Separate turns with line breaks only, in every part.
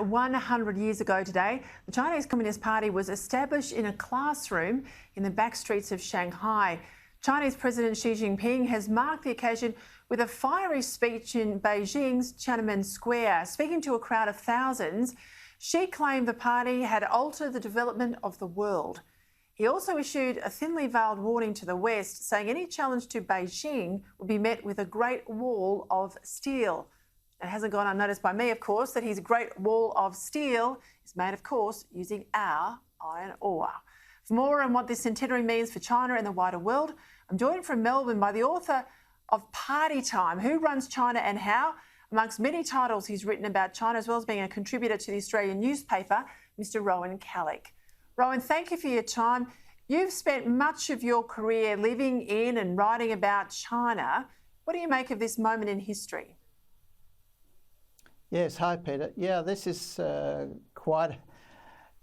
100 years ago today, the Chinese Communist Party was established in a classroom in the back streets of Shanghai. Chinese President Xi Jinping has marked the occasion with a fiery speech in Beijing's Tiananmen Square. Speaking to a crowd of thousands, Xi claimed the party had altered the development of the world. He also issued a thinly veiled warning to the West, saying any challenge to Beijing would be met with a Great Wall of Steel. It hasn't gone unnoticed by me, of course, that his Great Wall of Steel is made, of course, using our iron ore. For more on what this centenary means for China and the wider world, I'm joined from Melbourne by the author of Party Time, Who Runs China and How? Amongst many titles he's written about China, as well as being a contributor to the Australian newspaper, Mr. Rowan Callick. Rowan, thank you for your time. You've spent much of your career living in and writing about China. What do you make of this moment in history?
Yes, hi Peter. Yeah, this is quite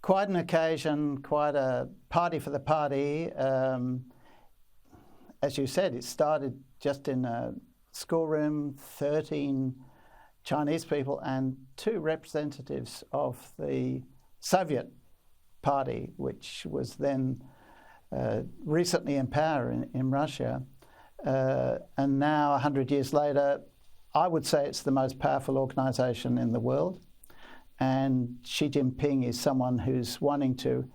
an occasion, quite a party for the party. As you said, it started just in a schoolroom, 13 Chinese people and 2 representatives of the Soviet Party, which was then recently in power in Russia. And now, 100 years later, I would say it's the most powerful organisation in the world. And Xi Jinping is someone who's wanting to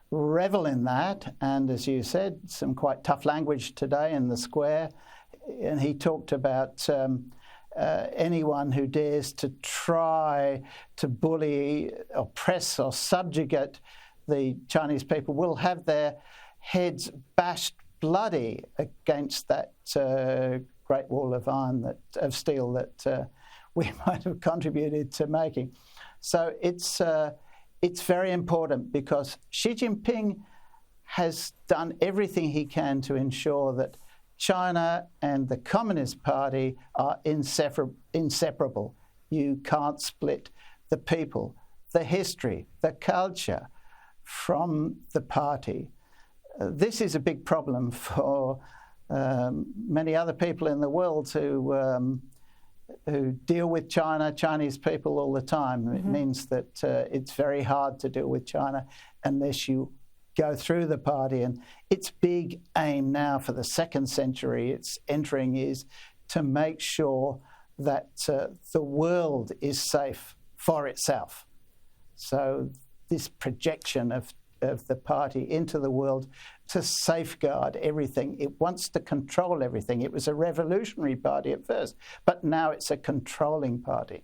revel in that. And as you said, some quite tough language today in the square. And he talked about anyone who dares to try to bully, oppress or subjugate the Chinese people will have their heads bashed bloody against that Great Wall of steel that we might have contributed to making. So it's very important because Xi Jinping has done everything he can to ensure that China and the Communist Party are inseparable. You can't split the people, the history, the culture from the party. This is a big problem for many other people in the world who deal with Chinese people all the time. Mm-hmm. It means that it's very hard to deal with China unless you go through the party. And its big aim now for the second century it's entering is to make sure that the world is safe for itself. So this projection of the party into the world to safeguard everything. It wants to control everything. It was a revolutionary party at first, but now it's a controlling party.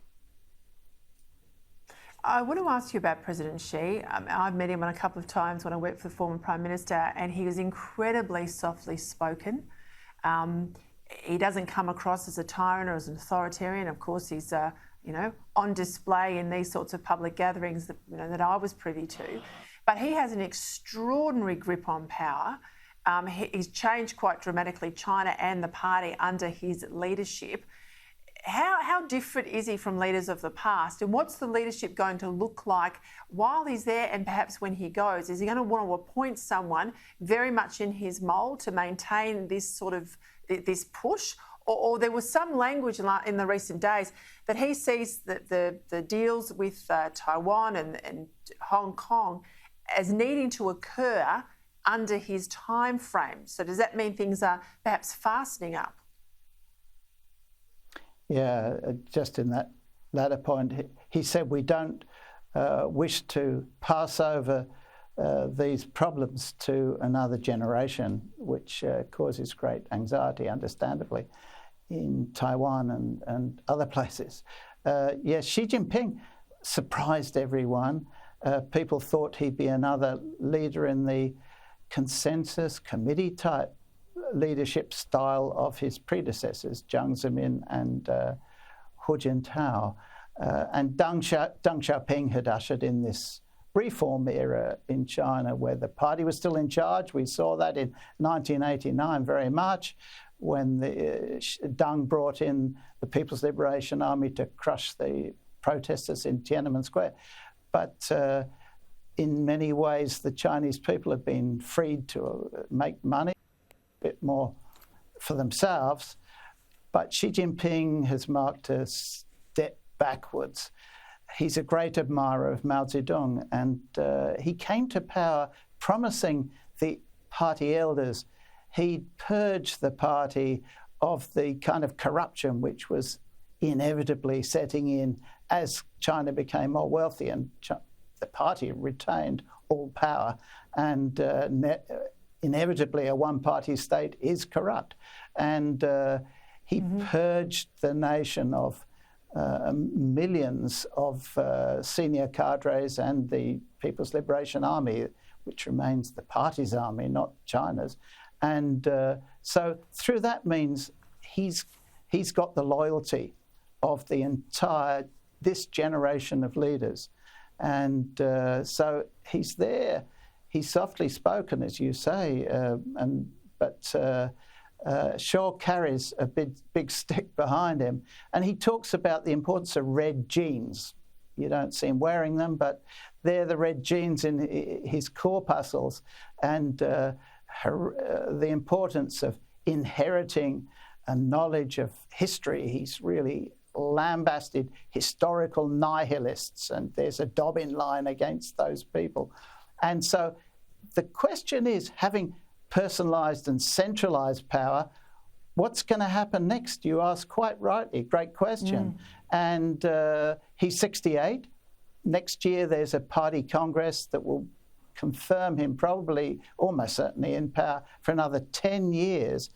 I want to ask you about President Xi. I've met him on a couple of times when I worked for the former Prime Minister, and he was incredibly softly spoken. He doesn't come across as a tyrant or as an authoritarian. Of course, he's on display in these sorts of public gatherings that I was privy to. But he has an extraordinary grip on power. He's changed quite dramatically China and the party under his leadership. How different is he from leaders of the past? And what's the leadership going to look like while he's there and perhaps when he goes? Is he going to want to appoint someone very much in his mould to maintain this sort of this push? Or there was some language in the recent days that he sees that the deals with Taiwan and Hong Kong as needing to occur under his time frame. So does that mean things are perhaps fastening up?
Yeah, just in that latter point, he said we don't wish to pass over these problems to another generation, which causes great anxiety, understandably, in Taiwan and other places. Yes, Xi Jinping surprised everyone. People thought he'd be another leader in the consensus committee type leadership style of his predecessors, Jiang Zemin and Hu Jintao. And Deng Xiaoping had ushered in this reform era in China where the party was still in charge. We saw that in 1989 very much when Deng brought in the People's Liberation Army to crush the protesters in Tiananmen Square. But in many ways, the Chinese people have been freed to make money, a bit more for themselves. But Xi Jinping has marked a step backwards. he's a great admirer of Mao Zedong, and he came to power promising the party elders he'd purge the party of the kind of corruption which was inevitably setting in as China became more wealthy, and the party retained all power, and inevitably a one-party state is corrupt. And he purged the nation of millions of senior cadres and the People's Liberation Army, which remains the party's army, not China's. And so through that means he's got the loyalty of the this generation of leaders. And so he's there. He's softly spoken, as you say, but sure carries a big stick behind him. And he talks about the importance of red jeans. You don't see him wearing them, but they're the red jeans in his corpuscles, and the importance of inheriting a knowledge of history. He's really lambasted historical nihilists, and there's a Dobbin line against those people. And so the question is, having personalised and centralised power, what's going to happen next? You ask quite rightly, great question. And he's 68. Next year there's a party congress that will confirm him probably, almost certainly, in power for another 10 years.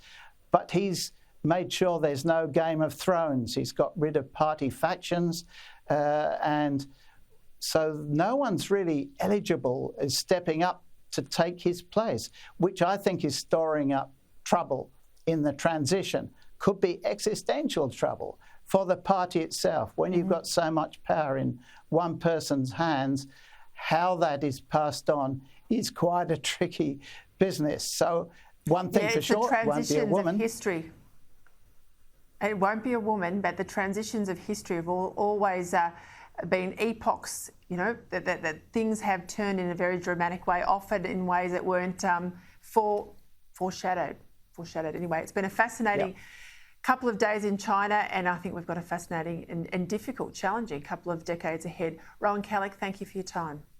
But he's made sure there's no Game of Thrones. He's got rid of party factions, and so no one's really eligible as stepping up to take his place, which I think is storing up trouble in the transition. Could be existential trouble for the party itself. When you've got so much power in one person's hands, how that is passed on is quite a tricky business. So one thing for sure, it won't be a woman.
History. It won't be a woman, but the transitions of history have always been epochs, you know, that things have turned in a very dramatic way, often in ways that weren't foreshadowed. Anyway, it's been a fascinating couple of days in China, and I think we've got a fascinating and difficult, challenging couple of decades ahead. Rowan Callick, thank you for your time.